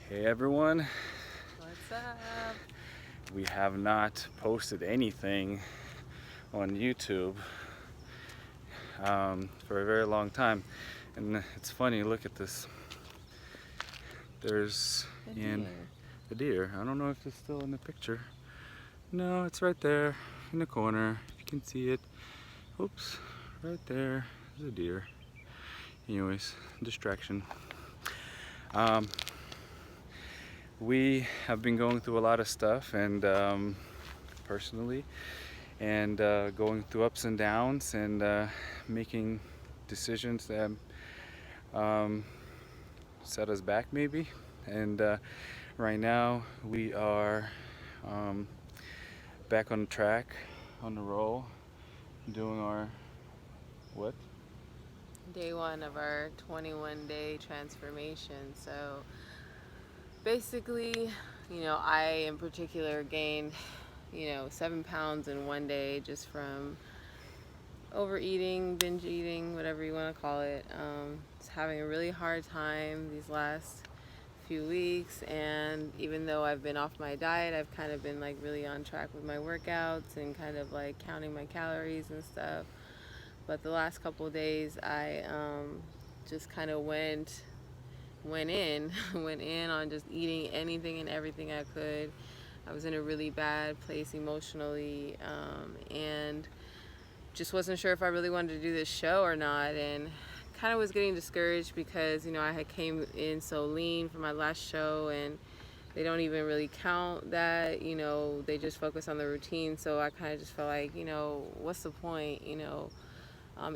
Hey everyone, What's up? we have not posted anything on YouTube for a very long time, and it's funny. Look at this. There's The in deer. the deer. I don't know if it's still in the picture. No, it's right there in the corner. If you can see it. Oops, right there. There's a deer. Anyways, distraction. Um, we have been going through a lot of stuff, and personally, and going through ups and downs, and making decisions that um, set us back maybe. And right now we are um, back on track, on the roll, doing our what? Day one of our 21-day transformation. So basically, I in particular gained, 7 pounds in one day just from overeating, binge eating, whatever you want to call it. Just having a really hard time these last few weeks, and even though I've been off my diet, I've kind of been like really on track with my workouts and kind of like counting my calories and stuff. But the last couple of days, I just kind of went in, went in on just eating anything and everything I could. I was in a really bad place emotionally, and just wasn't sure if I really wanted to do this show or not, and kind of was getting discouraged because I had came in so lean for my last show, and they don't even really count that. They just focus on the routine. So I kind of just felt like, what's the point?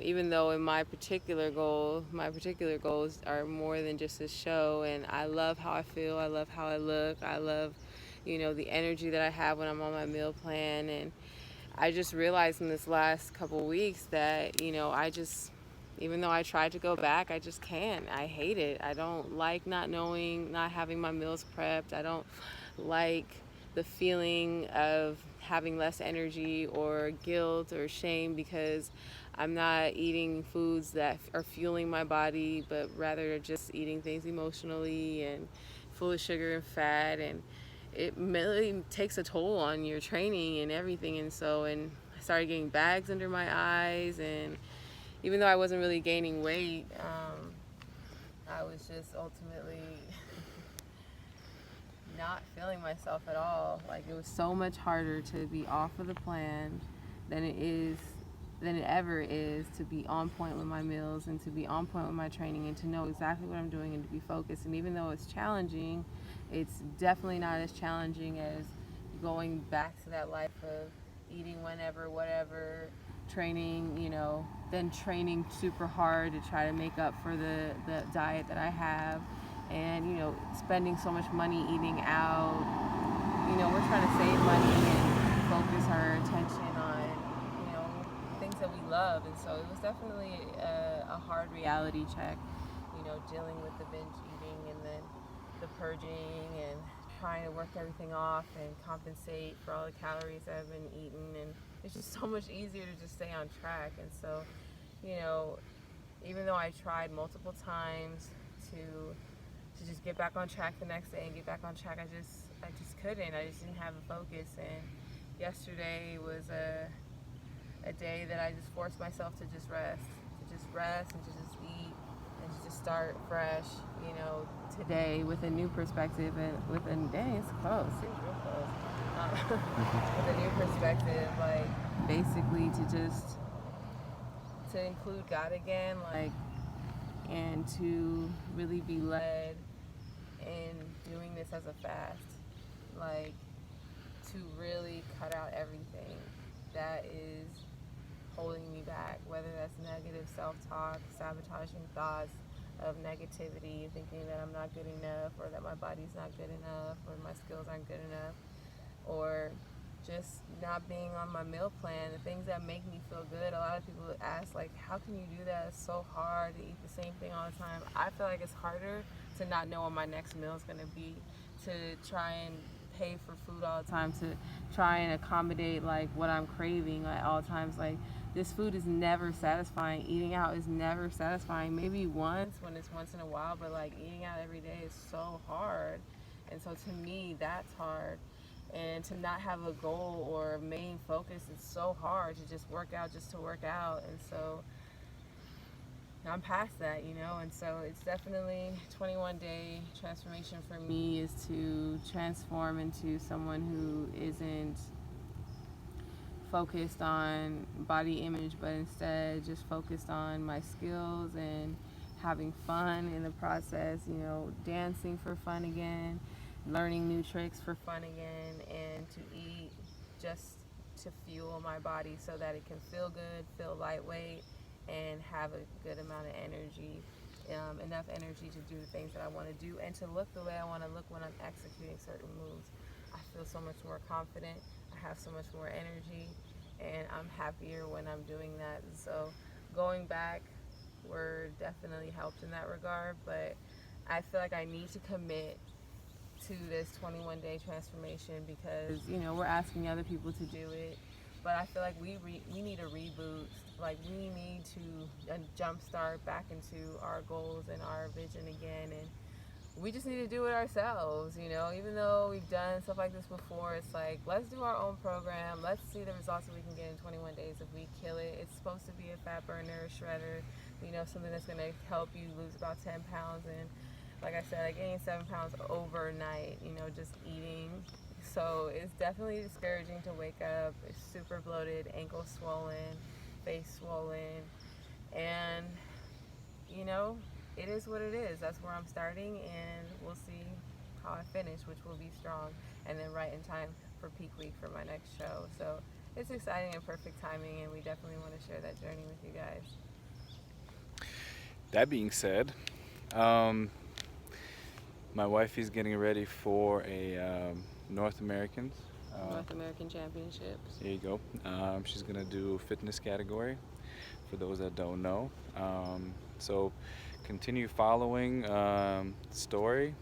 Even though in my particular goals are more than just this show, and I love how I feel, I love how I look, I love, the energy that I have when I'm on my meal plan. And I just realized in this last couple weeks that, even though I tried to go back, I just can't. I hate it. I don't like not knowing, not having my meals prepped. I don't like the feeling of having less energy or guilt or shame because I'm not eating foods that are fueling my body, but rather just eating things emotionally and full of sugar and fat. And it really takes a toll on your training and everything. And I started getting bags under my eyes, and even though I wasn't really gaining weight, I was just ultimately not feeling myself at all. Like, it was so much harder to be off of the plan than it ever is to be on point with my meals and to be on point with my training and to know exactly what I'm doing and to be focused. And even though it's challenging, it's definitely not as challenging as going back to that life of eating whenever, whatever, training, then training super hard to try to make up for the diet that I have, and spending so much money eating out. We're trying to save money and focus our attention on things that we love. And so it was definitely a hard reality check, dealing with the binge eating and then the purging and trying to work everything off and compensate for all the calories that I've been eating. And it's just so much easier to just stay on track. And so, even though I tried multiple times to just get back on track the next day and get back on track, I just couldn't. I just didn't have a focus. And yesterday was a day that I just forced myself to just rest and to just eat and to just start fresh, today with a new perspective and with a, dang, it's close, it's real close, with a new perspective, like basically to include God again, like, and to really be led in doing this as a fast, like, to really cut out everything that is holding me back, whether that's negative self-talk, sabotaging thoughts of negativity, thinking that I'm not good enough or that my body's not good enough or my skills aren't good enough, or just not being on my meal plan, the things that make me feel good. A lot of people ask, like, how can you do that? It's so hard to eat the same thing all the time. I feel like it's harder to not know what my next meal is going to be, to try and pay for food all the time, to try and accommodate like what I'm craving at all times. Like, this food is never satisfying. Eating out is never satisfying. Maybe once when it's once in a while, but like eating out every day is so hard. And so to me, that's hard. And to not have a goal or main focus is so hard, to just work out just to work out. And so I'm past that, you know, and so it's definitely 21-day transformation for me is to transform into someone who isn't focused on body image, but instead just focused on my skills and having fun in the process, you know, dancing for fun again, learning new tricks for fun again, and to eat just to fuel my body so that it can feel good, feel lightweight, and have a good amount of energy, enough energy to do the things that I want to do and to look the way I want to look when I'm executing certain moves. I feel so much more confident, I have so much more energy, and I'm happier when I'm doing that. And so going back, we're definitely helped in that regard, but I feel like I need to commit to this 21-day transformation because, you know, we're asking other people to do it, but I feel like we need a reboot. Like, we need to jump start back into our goals and our vision again, and we just need to do it ourselves, you know. Even though we've done stuff like this before, it's like, let's do our own program, let's see the results that we can get in 21 days if we kill it. It's supposed to be a fat burner, shredder, you know, something that's going to help you lose about 10 pounds, and like I said, I gained 7 pounds overnight, you know, just eating. So it's definitely discouraging to wake up, it's super bloated, ankles swollen, face swollen, and, you know, it is what it is. That's where I'm starting, and we'll see how I finish, which will be strong, and then right in time for peak week for my next show. So it's exciting and perfect timing, and we definitely want to share that journey with you guys. That being said, my wife is getting ready for a North Americans. North American Championships. There you go. She's gonna do fitness category. For those that don't know, so continue following story.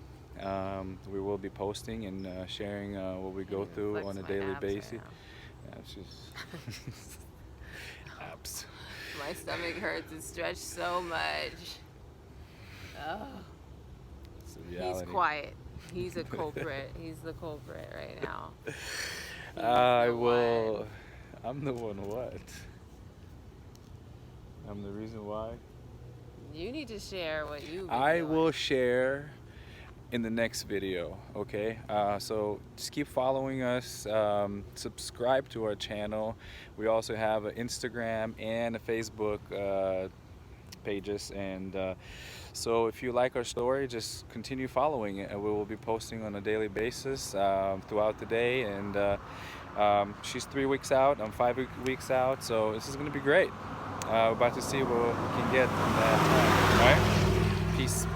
We will be posting and sharing what we go through on a daily basis. Yeah, it's just abs. My stomach hurts. It's stretched so much. Oh. It's a reality. He's quiet. He's a culprit. He's the culprit right now. I'm the one what? I'm the reason why? You need to share what you've been I doing. will share in the next video, okay? So just keep following us, subscribe to our channel. We also have an Instagram and a Facebook pages, and so if you like our story, just continue following it, and we will be posting on a daily basis throughout the day. And she's 3 weeks out, I'm 5 weeks out, so this is going to be great. We're about to see what we can get in that time. All right? Peace.